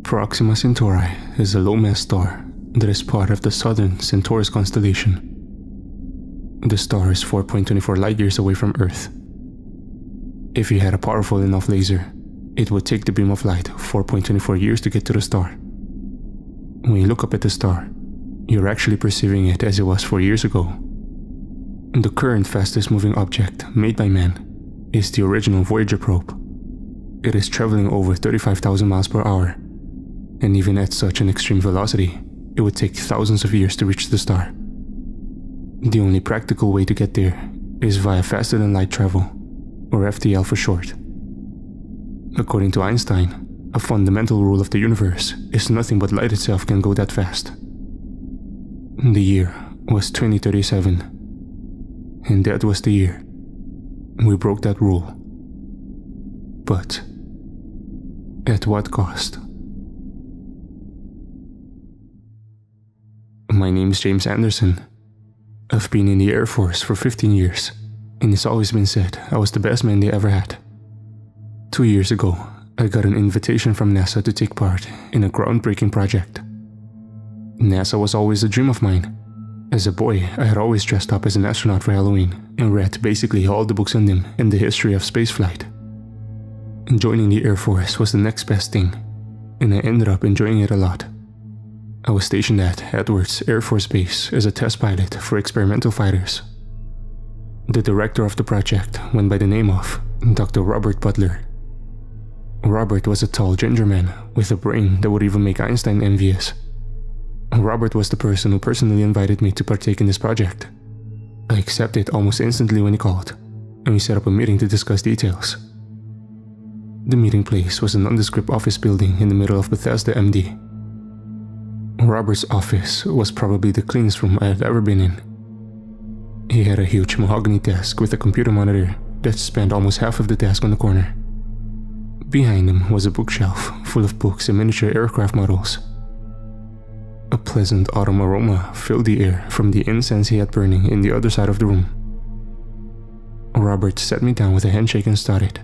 Proxima Centauri is a low-mass star that is part of the southern Centaurus constellation. The star is 4.24 light-years away from Earth. If you had a powerful enough laser, it would take the beam of light 4.24 years to get to the star. When you look up at the star, you're actually perceiving it as it was 4 years ago. The current fastest moving object made by man is the original Voyager probe. It is traveling over 35,000 miles per hour, and even at such an extreme velocity, it would take thousands of years to reach the star. The only practical way to get there is via faster than light travel, or FTL for short. According to Einstein, a fundamental rule of the universe is nothing but light itself can go that fast. The year was 2037, and that was the year we broke that rule. But at what cost? My name's James Anderson. I've been in the Air Force for 15 years, and it's always been said I was the best man they ever had. 2 years ago, I got an invitation from NASA to take part in a groundbreaking project. NASA was always a dream of mine. As a boy, I had always dressed up as an astronaut for Halloween and read basically all the books on them and the history of spaceflight. Joining the Air Force was the next best thing, and I ended up enjoying it a lot. I was stationed at Edwards Air Force Base as a test pilot for experimental fighters. The director of the project went by the name of Dr. Robert Butler. Robert was a tall ginger man with a brain that would even make Einstein envious. Robert was the person who personally invited me to partake in this project. I accepted almost instantly when he called, and we set up a meeting to discuss details. The meeting place was a nondescript office building in the middle of Bethesda, MD. Robert's office was probably the cleanest room I had ever been in. He had a huge mahogany desk with a computer monitor that spanned almost half of the desk on the corner. Behind him was a bookshelf full of books and miniature aircraft models. A pleasant autumn aroma filled the air from the incense he had burning in the other side of the room. Robert sat me down with a handshake and started.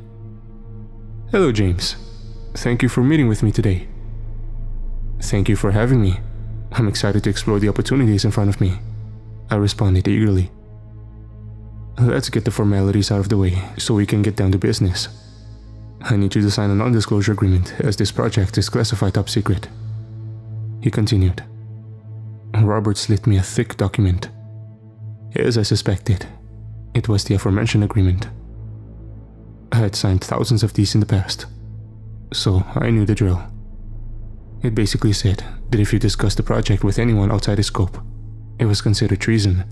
"Hello, James. Thank you for meeting with me today." "Thank you for having me. I'm excited to explore the opportunities in front of me," I responded eagerly. "Let's get the formalities out of the way so we can get down to business. I need you to sign a non-disclosure agreement as this project is classified top secret," he continued. Robert slid me a thick document. As I suspected, it was the aforementioned agreement. I had signed thousands of these in the past, so I knew the drill. It basically said that if you discussed the project with anyone outside its scope, it was considered treason.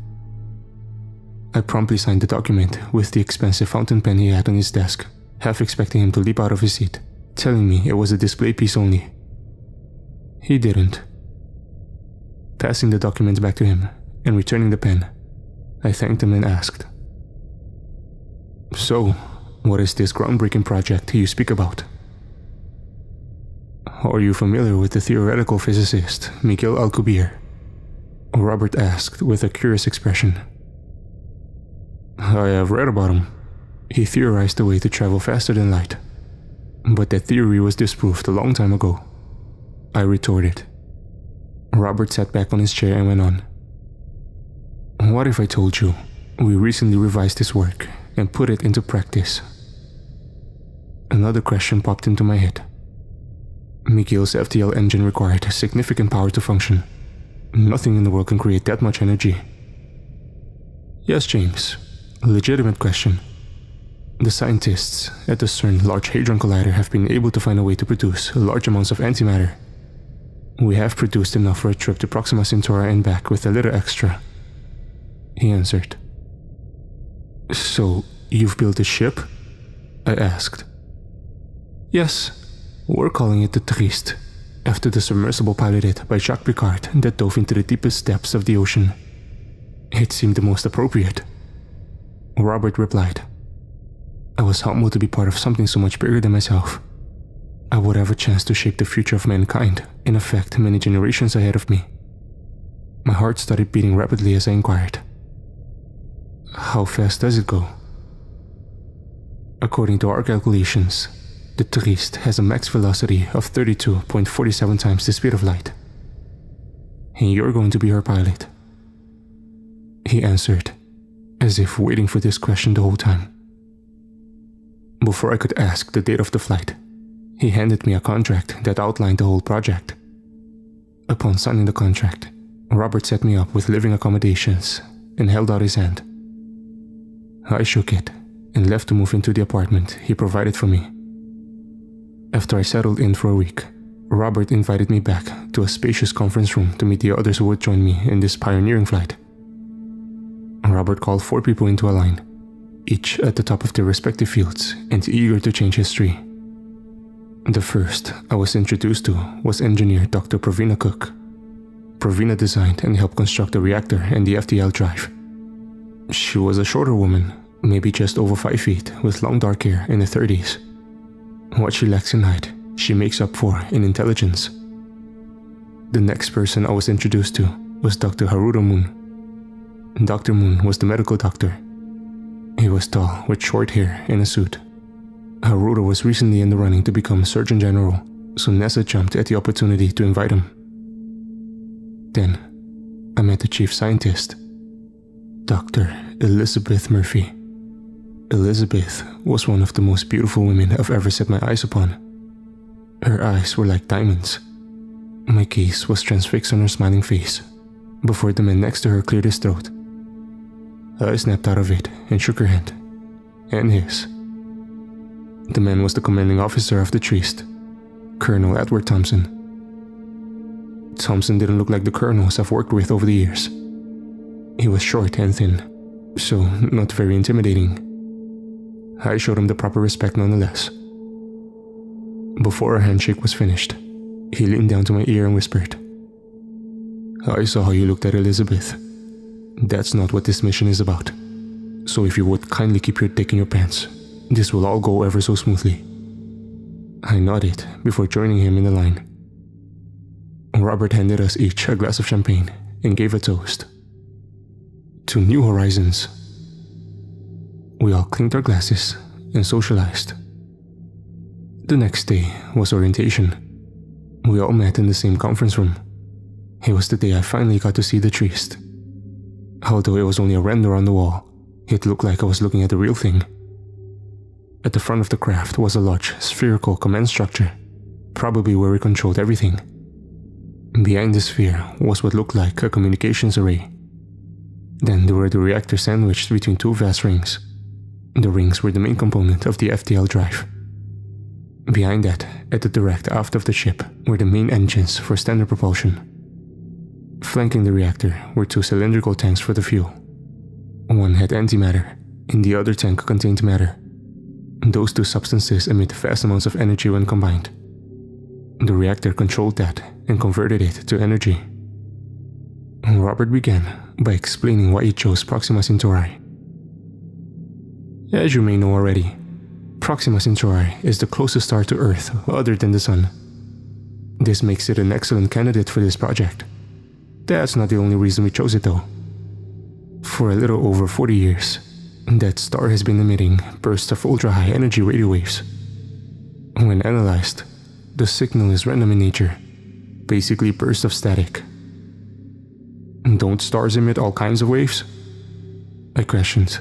I promptly signed the document with the expensive fountain pen he had on his desk, half expecting him to leap out of his seat, telling me it was a display piece only. He didn't. Passing the document back to him and returning the pen, I thanked him and asked, "So, what is this groundbreaking project you speak about?" "Are you familiar with the theoretical physicist Mikhail Alcubierre?" Robert asked with a curious expression. "I have read about him. He theorized a way to travel faster than light, but that theory was disproved a long time ago," I retorted. Robert sat back on his chair and went on. "What if I told you we recently revised his work and put it into practice?" Another question popped into my head. Mikhail's FTL engine required significant power to function. Nothing in the world can create that much energy. "Yes, James. A legitimate question. The scientists at the CERN Large Hadron Collider have been able to find a way to produce large amounts of antimatter. We have produced enough for a trip to Proxima Centauri and back with a little extra," he answered. "So, you've built a ship?" I asked. "Yes. We're calling it the Triste, after the submersible piloted by Jacques Picard that dove into the deepest depths of the ocean. It seemed the most appropriate," Robert replied. I was humbled to be part of something so much bigger than myself. I would have a chance to shape the future of mankind and affect many generations ahead of me. My heart started beating rapidly as I inquired, "How fast does it go?" "According to our calculations, the Trieste has a max velocity of 32.47 times the speed of light. And you're going to be her pilot." He answered, as if waiting for this question the whole time. Before I could ask the date of the flight, he handed me a contract that outlined the whole project. Upon signing the contract, Robert set me up with living accommodations and held out his hand. I shook it and left to move into the apartment he provided for me. After I settled in for a week, Robert invited me back to a spacious conference room to meet the others who would join me in this pioneering flight. Robert called 4 people into a line, each at the top of their respective fields and eager to change history. The first I was introduced to was engineer Dr. Provina Cook. Provina designed and helped construct the reactor and the FTL drive. She was a shorter woman, maybe just over 5 feet, with long dark hair in her 30s. What she lacks in height, she makes up for in intelligence. The next person I was introduced to was Dr. Haruto Moon. Dr. Moon was the medical doctor. He was tall, with short hair and a suit. Haruto was recently in the running to become Surgeon General, so NASA jumped at the opportunity to invite him. Then, I met the chief scientist, Dr. Elizabeth Murphy. Elizabeth was one of the most beautiful women I've ever set my eyes upon. Her eyes were like diamonds. My gaze was transfixed on her smiling face, before the man next to her cleared his throat. I snapped out of it and shook her hand, and his. The man was the commanding officer of the Trieste, Colonel Edward Thompson. Thompson didn't look like the colonels I've worked with over the years. He was short and thin, so not very intimidating. I showed him the proper respect nonetheless. Before our handshake was finished, he leaned down to my ear and whispered, "I saw how you looked at Elizabeth. That's not what this mission is about. So if you would kindly keep your dick in your pants, this will all go ever so smoothly." I nodded before joining him in the line. Robert handed us each a glass of champagne and gave a toast. To new horizons. We all clinked our glasses and socialized. The next day was orientation. We all met in the same conference room. It was the day I finally got to see the Trieste. Although it was only a render on the wall, it looked like I was looking at the real thing. At the front of the craft was a large, spherical command structure, probably where we controlled everything. Behind the sphere was what looked like a communications array. Then there were the reactors sandwiched between 2 vast rings. The rings were the main component of the FTL drive. Behind that, at the direct aft of the ship, were the main engines for standard propulsion. Flanking the reactor were 2 cylindrical tanks for the fuel. One had antimatter, and the other tank contained matter. Those 2 substances emit vast amounts of energy when combined. The reactor controlled that and converted it to energy. Robert began by explaining why he chose Proxima Centauri. As you may know already, Proxima Centauri is the closest star to Earth other than the Sun. This makes it an excellent candidate for this project. That's not the only reason we chose it though. For a little over 40 years, that star has been emitting bursts of ultra-high energy radio waves. When analyzed, the signal is random in nature, basically bursts of static. Don't stars emit all kinds of waves? I questioned.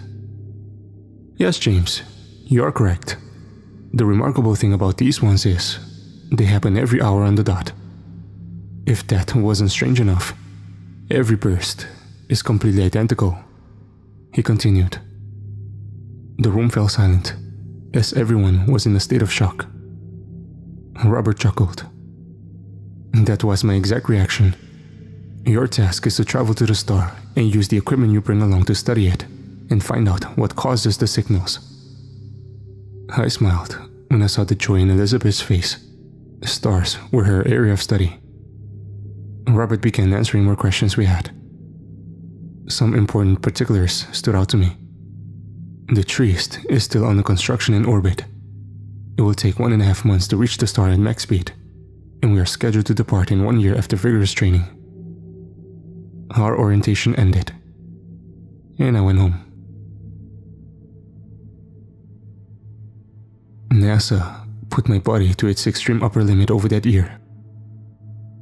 Yes, James, you are correct. The remarkable thing about these ones is, they happen every hour on the dot. If that wasn't strange enough, every burst is completely identical. He continued. The room fell silent, as everyone was in a state of shock. Robert chuckled. That was my exact reaction. Your task is to travel to the star and use the equipment you bring along to study it, and find out what causes the signals. I smiled when I saw the joy in Elizabeth's face. Stars were her area of study. Robert began answering more questions we had. Some important particulars stood out to me. The Trieste is still under construction and orbit. It will take 1.5 months to reach the star at max speed, and we are scheduled to depart in 1 year after vigorous training. Our orientation ended, and I went home. NASA put my body to its extreme upper limit over that year.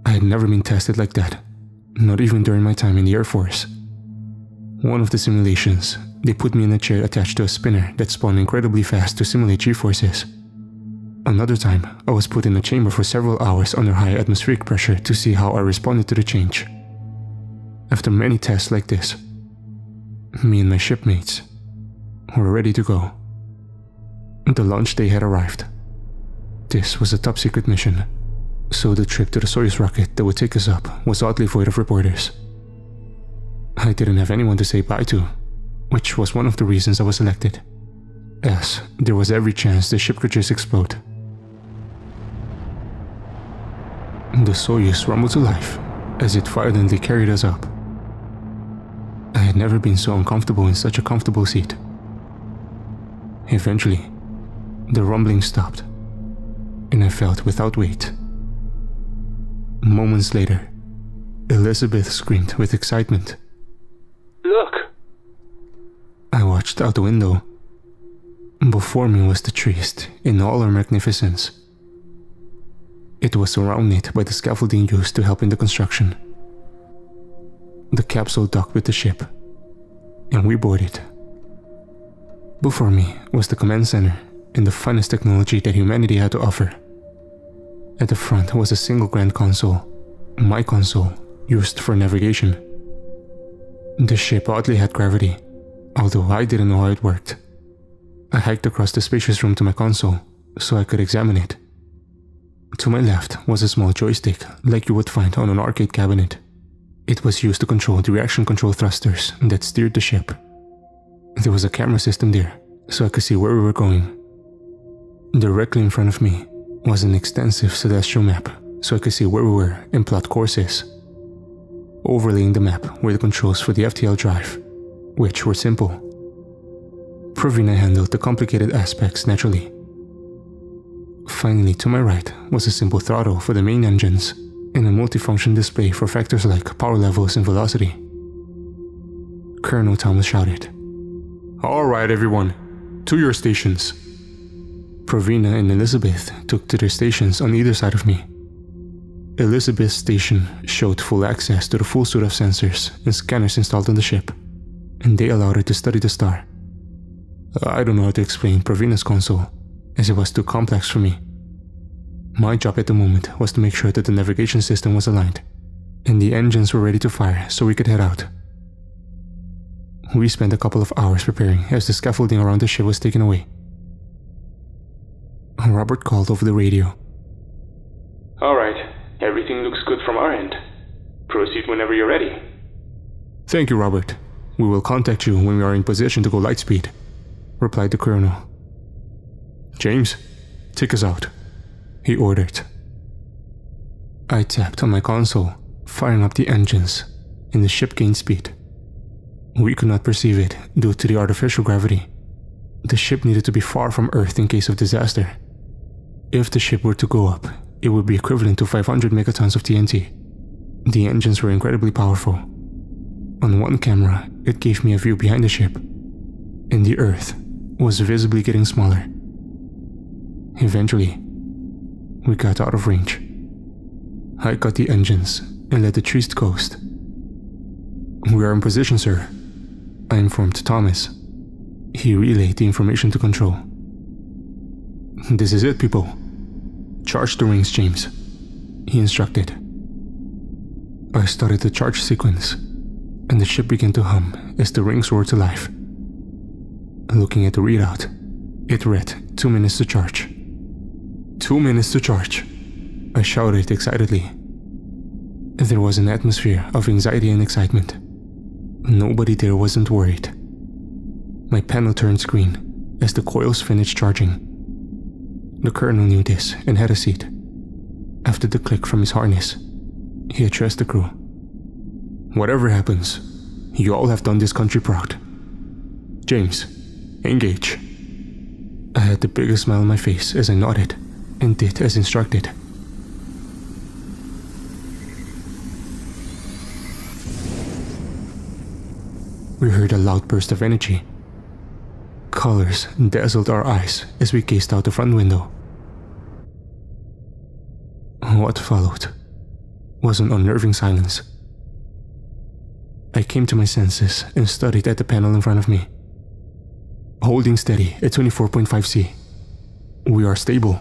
I had never been tested like that, not even during my time in the Air Force. One of the simulations, they put me in a chair attached to a spinner that spun incredibly fast to simulate G-forces. Another time, I was put in a chamber for several hours under high atmospheric pressure to see how I responded to the change. After many tests like this, me and my shipmates were ready to go. The launch day had arrived. This was a top-secret mission, so the trip to the Soyuz rocket that would take us up was oddly void of reporters. I didn't have anyone to say bye to, which was one of the reasons I was selected, as there was every chance the ship could just explode. The Soyuz rumbled to life as it violently carried us up. I had never been so uncomfortable in such a comfortable seat. Eventually, the rumbling stopped, and I felt without weight. Moments later, Elizabeth screamed with excitement. Look! I watched out the window. Before me was the Trieste in all her magnificence. It was surrounded by the scaffolding used to help in the construction. The capsule docked with the ship, and we boarded. Before me was the command center and the finest technology that humanity had to offer. At the front was a single grand console, my console, used for navigation. The ship oddly had gravity, although I didn't know how it worked. I hiked across the spacious room to my console so I could examine it. To my left was a small joystick like you would find on an arcade cabinet. It was used to control the reaction control thrusters that steered the ship. There was a camera system there, so I could see where we were going. Directly in front of me was an extensive celestial map, so I could see where we were and plot courses. Overlaying the map were the controls for the FTL drive, which were simple. Provina handled the complicated aspects naturally. Finally, to my right was a simple throttle for the main engines and a multifunction display for factors like power levels and velocity. Colonel Thomas shouted, "All right, everyone, to your stations." Provina and Elizabeth took to their stations on either side of me. Elizabeth's station showed full access to the full suite of sensors and scanners installed on the ship, and they allowed her to study the star. I don't know how to explain Provina's console, as it was too complex for me. My job at the moment was to make sure that the navigation system was aligned, and the engines were ready to fire so we could head out. We spent a couple of hours preparing as the scaffolding around the ship was taken away. Robert called over the radio. All right, everything looks good from our end. Proceed whenever you're ready. "Thank you, Robert. We will contact you when we are in position to go lightspeed," replied the colonel. "James, take us out," he ordered. I tapped on my console, firing up the engines, and the ship gained speed. We could not perceive it due to the artificial gravity. The ship needed to be far from Earth in case of disaster. If the ship were to go up, it would be equivalent to 500 megatons of TNT. The engines were incredibly powerful. On one camera, it gave me a view behind the ship, and the Earth was visibly getting smaller. Eventually, we got out of range. I got the engines and led the Trieste coast. "We are in position, sir," I informed Thomas. He relayed the information to control. "This is it, people. Charge the rings, James," he instructed. I started the charge sequence, and the ship began to hum as the rings roared to life. Looking at the readout, it read 2 minutes to charge. 2 minutes to charge, I shouted excitedly. There was an atmosphere of anxiety and excitement. Nobody there wasn't worried. My panel turned green as the coils finished charging. The colonel knew this and had a seat. After the click from his harness, he addressed the crew. "Whatever happens, you all have done this country proud. James, engage." I had the biggest smile on my face as I nodded and did as instructed. We heard a loud burst of energy. Colors dazzled our eyes as we gazed out the front window. What followed was an unnerving silence. I came to my senses and studied at the panel in front of me. Holding steady at 24.5C. "We are stable,"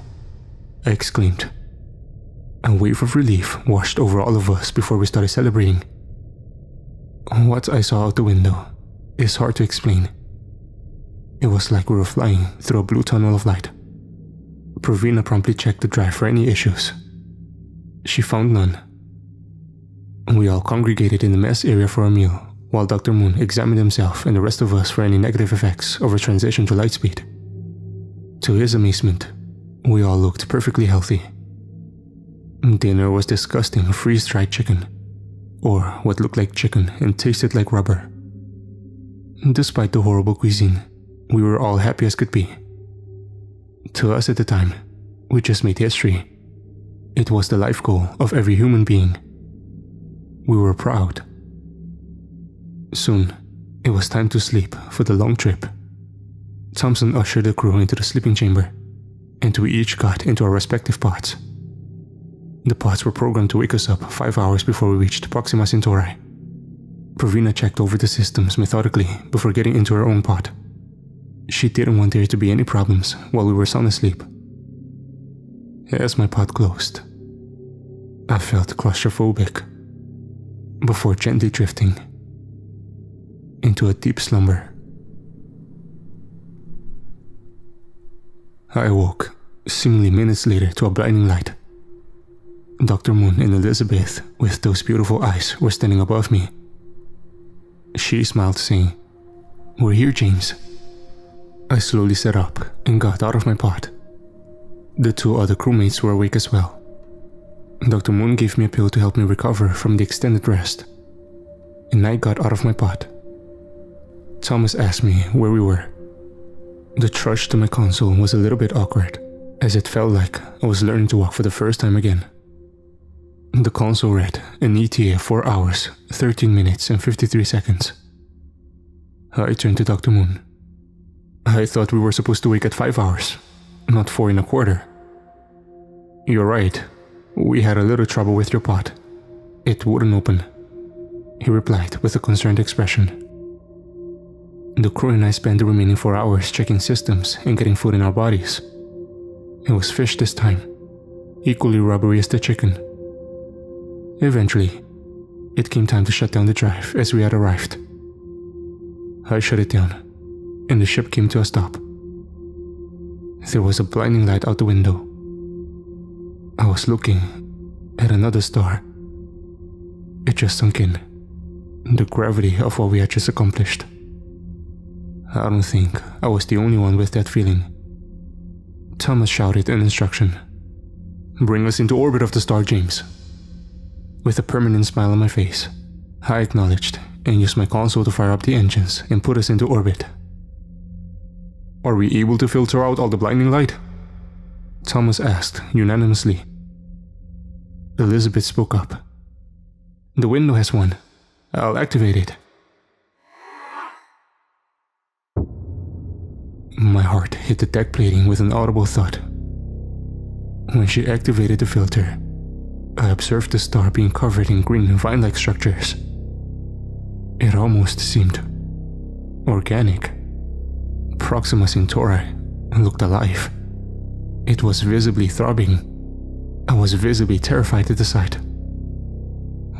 I exclaimed. A wave of relief washed over all of us before we started celebrating. What I saw out the window is hard to explain. It was like we were flying through a blue tunnel of light. Proxima promptly checked the drive for any issues. She found none. We all congregated in the mess area for a meal, while Dr. Moon examined himself and the rest of us for any negative effects of our transition to lightspeed. To his amazement, we all looked perfectly healthy. Dinner was disgusting freeze-dried chicken, or what looked like chicken and tasted like rubber. Despite the horrible cuisine, we were all happy as could be. To us at the time, we just made history. It was the life goal of every human being. We were proud. Soon, it was time to sleep for the long trip. Thompson ushered the crew into the sleeping chamber, and we each got into our respective pods. The pods were programmed to wake us up 5 hours before we reached Proxima Centauri. Proxima checked over the systems methodically before getting into her own pod. She didn't want there to be any problems while we were sound asleep. As my pod closed, I felt claustrophobic before gently drifting into a deep slumber. I awoke, seemingly minutes later, to a blinding light. Dr. Moon and Elizabeth, with those beautiful eyes, were standing above me. She smiled, saying, "We're here, James." I slowly sat up and got out of my pod. The 2 other crewmates were awake as well. Dr. Moon gave me a pill to help me recover from the extended rest, and I got out of my pod. Thomas asked me where we were. The trudge to my console was a little bit awkward, as it felt like I was learning to walk for the first time again. The console read an ETA of 4 hours, 13 minutes and 53 seconds. I turned to Dr. Moon. "I thought we were supposed to wake at 5 hours, not 4 1/4. "You're right. We had a little trouble with your pod. It wouldn't open," he replied with a concerned expression. The crew and I spent the remaining 4 hours checking systems and getting food in our bodies. It was fish this time, equally rubbery as the chicken. Eventually, it came time to shut down the drive as we had arrived. I shut it down, and the ship came to a stop. There was a blinding light out the window. I was looking at another star. It just sunk in, the gravity of what we had just accomplished. I don't think I was the only one with that feeling. Thomas shouted an instruction. "Bring us into orbit of the star, James." With a permanent smile on my face, I acknowledged and used my console to fire up the engines and put us into orbit. "Are we able to filter out all the blinding light?" Thomas asked unanimously. Elizabeth spoke up. "The window has one. I'll activate it." My heart hit the deck plating with an audible thud. When she activated the filter, I observed the star being covered in green vine-like structures. It almost seemed organic. Proxima Centauri looked alive. It was visibly throbbing. I was visibly terrified at the sight.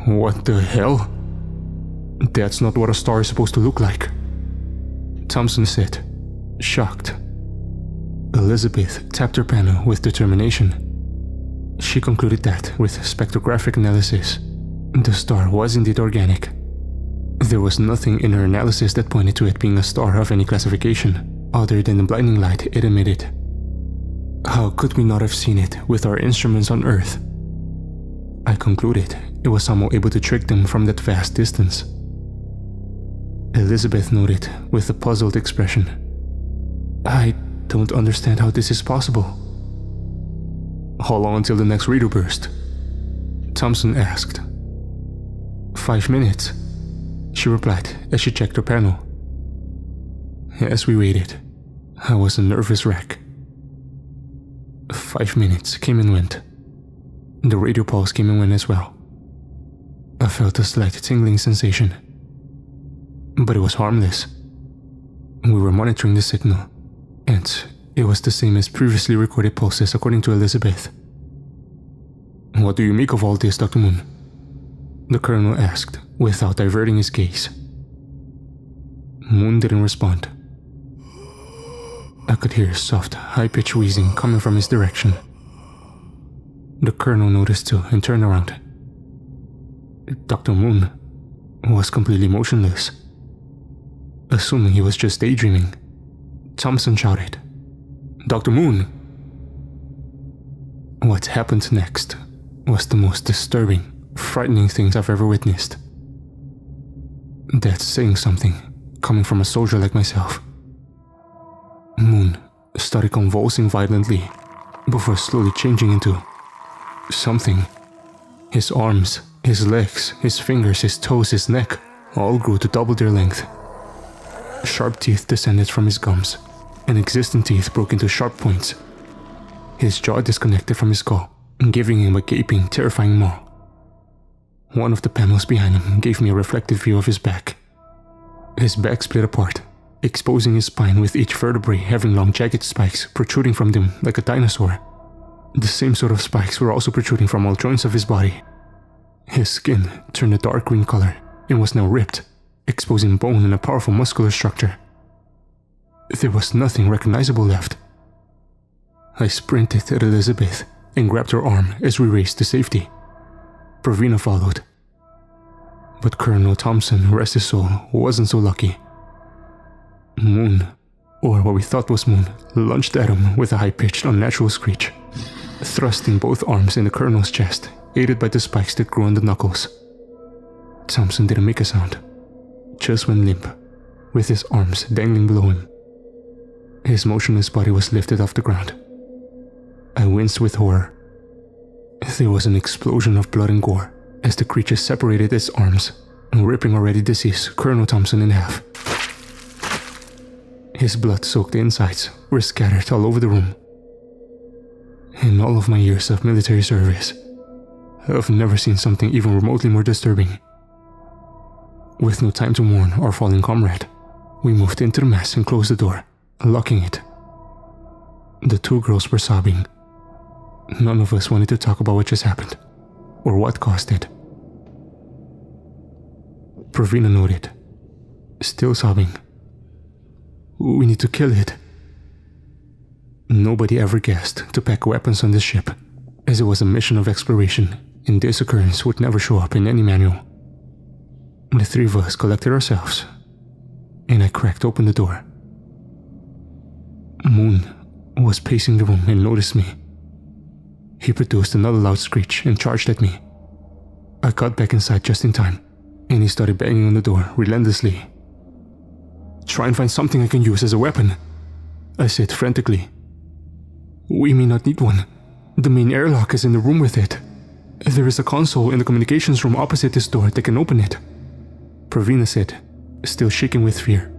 "What the hell? That's not what a star is supposed to look like," Thompson said, shocked. Elizabeth tapped her panel with determination. She concluded that, with spectrographic analysis, the star was indeed organic. There was nothing in her analysis that pointed to it being a star of any classification, other than the blinding light it emitted. How could we not have seen it with our instruments on Earth? I concluded it was somehow able to trick them from that vast distance. Elizabeth noted with a puzzled expression. "I don't understand how this is possible." "How long until the next reader burst?" Thompson asked. 5 minutes, she replied as she checked her panel. As we waited, I was a nervous wreck. 5 minutes came and went. The radio pulse came and went as well. I felt a slight tingling sensation, but it was harmless. We were monitoring the signal, and it was the same as previously recorded pulses according to Elizabeth. "What do you make of all this, Dr. Moon?" the colonel asked without diverting his gaze. Moon didn't respond. I could hear soft, high-pitched wheezing coming from his direction. The colonel noticed too and turned around. Dr. Moon was completely motionless. Assuming he was just daydreaming, Thompson shouted, "Dr. Moon!" What happened next was the most disturbing, frightening things I've ever witnessed. That's saying something, coming from a soldier like myself. Moon started convulsing violently before slowly changing into something. His arms, his legs, his fingers, his toes, his neck all grew to double their length. Sharp teeth descended from his gums, and existing teeth broke into sharp points. His jaw disconnected from his skull, giving him a gaping, terrifying maw. One of the panels behind him gave me a reflective view of his back. His back split apart, exposing his spine with each vertebrae having long jagged spikes protruding from them like a dinosaur. The same sort of spikes were also protruding from all joints of his body. His skin turned a dark green color and was now ripped, exposing bone and a powerful muscular structure. There was nothing recognizable left. I sprinted at Elizabeth and grabbed her arm as we raced to safety. Pravina followed. But Colonel Thompson, rest his soul, wasn't so lucky. Moon, or what we thought was Moon, lunged at him with a high-pitched, unnatural screech, thrusting both arms in the colonel's chest, aided by the spikes that grew on the knuckles. Thompson didn't make a sound, just went limp, with his arms dangling below him. His motionless body was lifted off the ground. I winced with horror. There was an explosion of blood and gore as the creature separated its arms, ripping already deceased Colonel Thompson in half. His blood-soaked insides were scattered all over the room. In all of my years of military service, I've never seen something even remotely more disturbing. With no time to mourn our fallen comrade, we moved into the mess and closed the door, locking it. The two girls were sobbing. None of us wanted to talk about what just happened, or what caused it. Pravina noted, still sobbing, "We need to kill it." Nobody ever guessed to pack weapons on this ship, as it was a mission of exploration, and this occurrence would never show up in any manual. The three of us collected ourselves, and I cracked open the door. Moon was pacing the room and noticed me. He produced another loud screech and charged at me. I got back inside just in time, and he started banging on the door relentlessly. "Try and find something I can use as a weapon," I said frantically. "We may not need one. The main airlock is in the room with it. There is a console in the communications room opposite this door that can open it," Pravina said, still shaking with fear.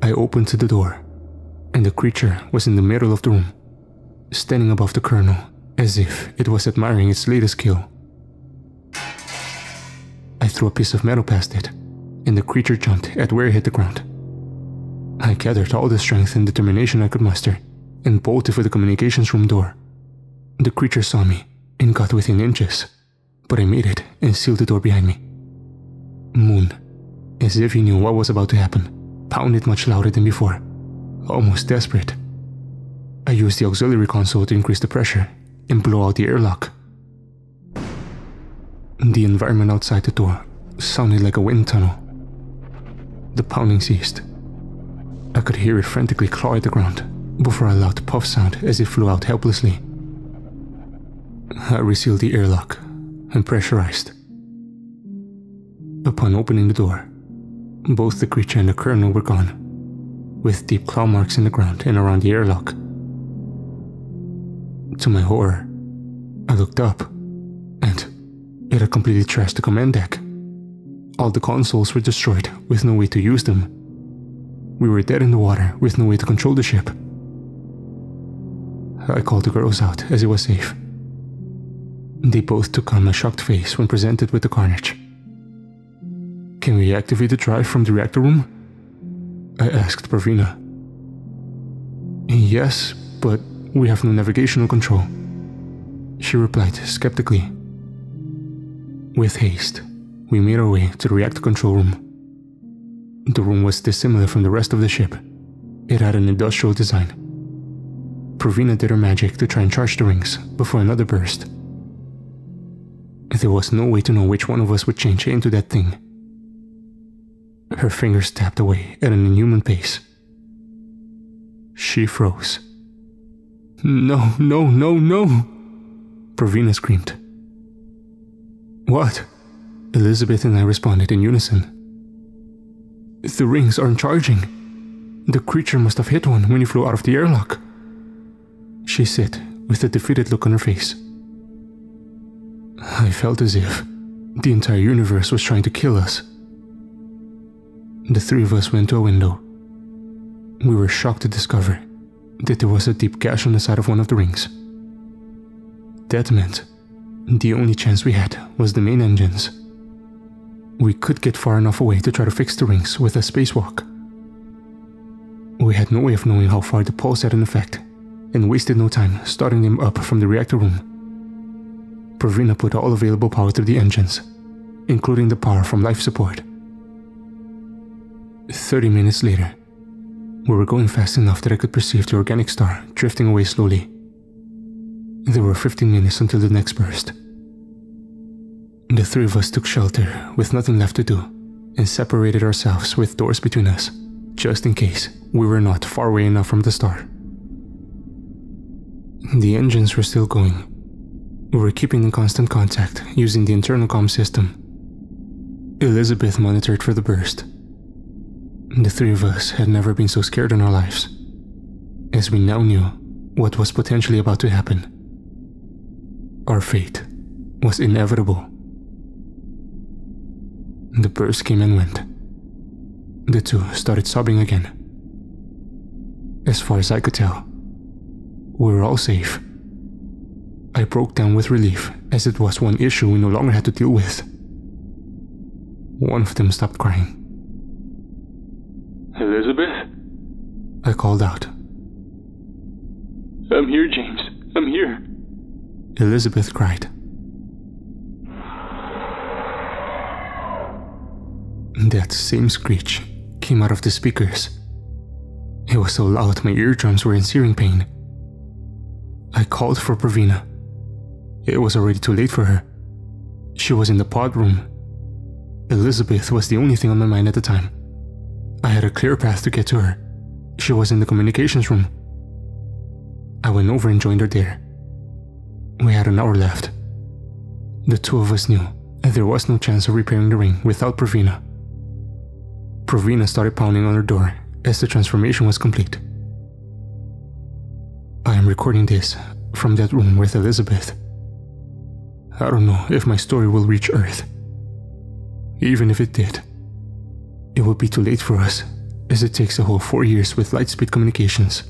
I opened the door, and the creature was in the middle of the room, standing above the colonel as if it was admiring its latest kill. I threw a piece of metal past it, and the creature jumped at where it hit the ground. I gathered all the strength and determination I could muster and bolted for the communications room door. The creature saw me and got within inches, but I made it and sealed the door behind me. Moon, as if he knew what was about to happen, pounded much louder than before, almost desperate. I used the auxiliary console to increase the pressure and blow out the airlock. The environment outside the door sounded like a wind tunnel. The pounding ceased. I could hear it frantically claw at the ground before a loud puff sound as it flew out helplessly. I resealed the airlock and pressurized. Upon opening the door, both the creature and the colonel were gone, with deep claw marks in the ground and around the airlock. To my horror, I looked up, and it had completely trashed the command deck. All the consoles were destroyed with no way to use them. We were dead in the water with no way to control the ship. I called the girls out as it was safe, They both took on my shocked face when presented with the carnage. "Can we activate the drive from the reactor room?" I asked Pravina. "Yes, but we have no navigational control," she replied skeptically. With haste, we made our way to the reactor control room. The room was dissimilar from the rest of the ship. It had an industrial design. Pravina did her magic to try and charge the rings before another burst. There was no way to know which one of us would change into that thing. Her fingers tapped away at an inhuman pace. She froze. "No, no, no, no!" Pravina screamed. "What?" Elizabeth and I responded in unison. "The rings aren't charging. The creature must have hit one when he flew out of the airlock," she said with a defeated look on her face. I felt as if the entire universe was trying to kill us. The three of us went to a window. We were shocked to discover that there was a deep gash on the side of one of the rings. That meant the only chance we had was the main engines. We could get far enough away to try to fix the rings with a spacewalk. We had no way of knowing how far the pulse had an effect, and wasted no time starting them up from the reactor room. Pravina put all available power to the engines, including the power from life support. 30 minutes later, we were going fast enough that I could perceive the organic star drifting away slowly. There were 15 minutes until the next burst. The three of us took shelter with nothing left to do and separated ourselves with doors between us, just in case we were not far away enough from the star. The engines were still going. We were keeping in constant contact using the internal comm system. Elizabeth monitored for the burst. The three of us had never been so scared in our lives, as we now knew what was potentially about to happen. Our fate was inevitable. The burst came and went. The two started sobbing again. As far as I could tell, we were all safe. I broke down with relief, as it was one issue we no longer had to deal with. One of them stopped crying. "Elizabeth?" I called out. "I'm here, James. I'm here." Elizabeth cried. That same screech came out of the speakers. It was so loud my eardrums were in searing pain. I called for Pravina. It was already too late for her. She was in the pod room. Elizabeth was the only thing on my mind at the time. I had a clear path to get to her. She was in the communications room. I went over and joined her there. We had an hour left. The two of us knew there was no chance of repairing the ring without Pravina. Pravina started pounding on her door as the transformation was complete. I am recording this from that room with Elizabeth. I don't know if my story will reach Earth. Even if it did, it would be too late for us, as it takes a whole 4 years with lightspeed communications.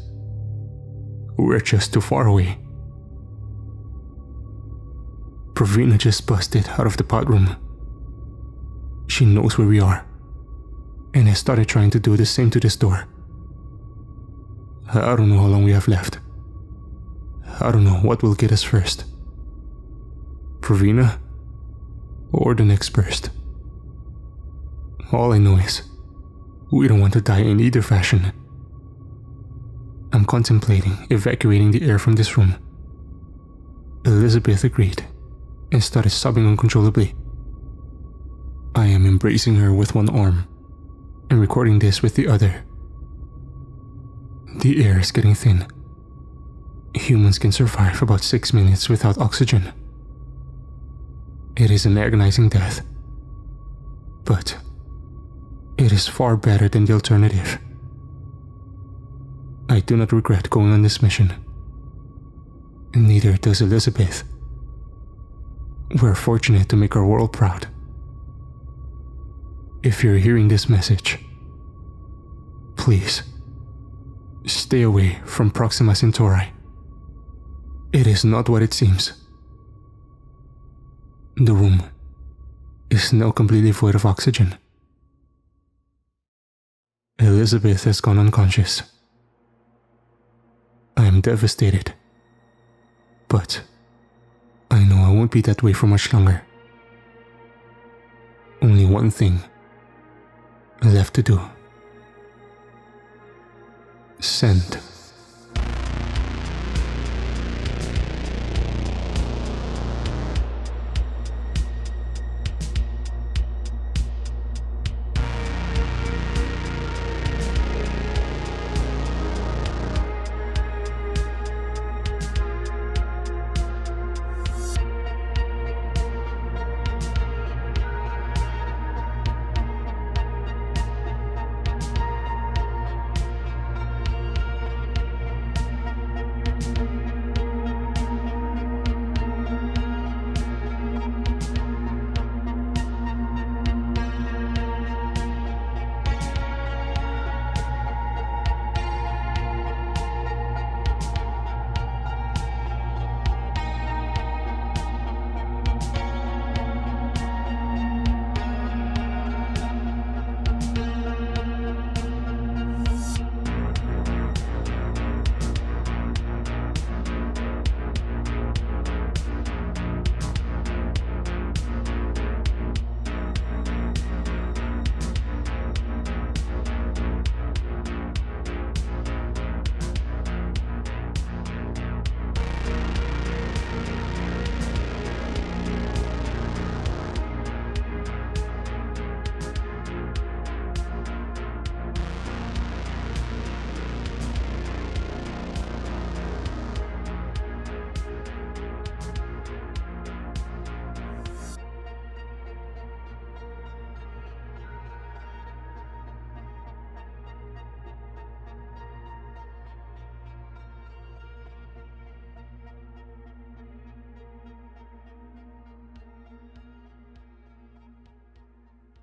We're just too far away. Pravina just busted out of the pod room. She knows where we are, and has started trying to do the same to this door. I don't know how long we have left. I don't know what will get us first. Pravina, or the next burst. All I know is, we don't want to die in either fashion. I'm contemplating evacuating the air from this room. Elizabeth agreed and started sobbing uncontrollably. I am embracing her with one arm and recording this with the other. The air is getting thin. Humans can survive about 6 minutes without oxygen. It is an agonizing death, but it is far better than the alternative. I do not regret going on this mission. Neither does Elizabeth. We're fortunate to make our world proud. If you're hearing this message, please, stay away from Proxima Centauri. It is not what it seems. The room is now completely void of oxygen. Elizabeth has gone unconscious. I am devastated. But I know I won't be that way for much longer. Only one thing left to do. Send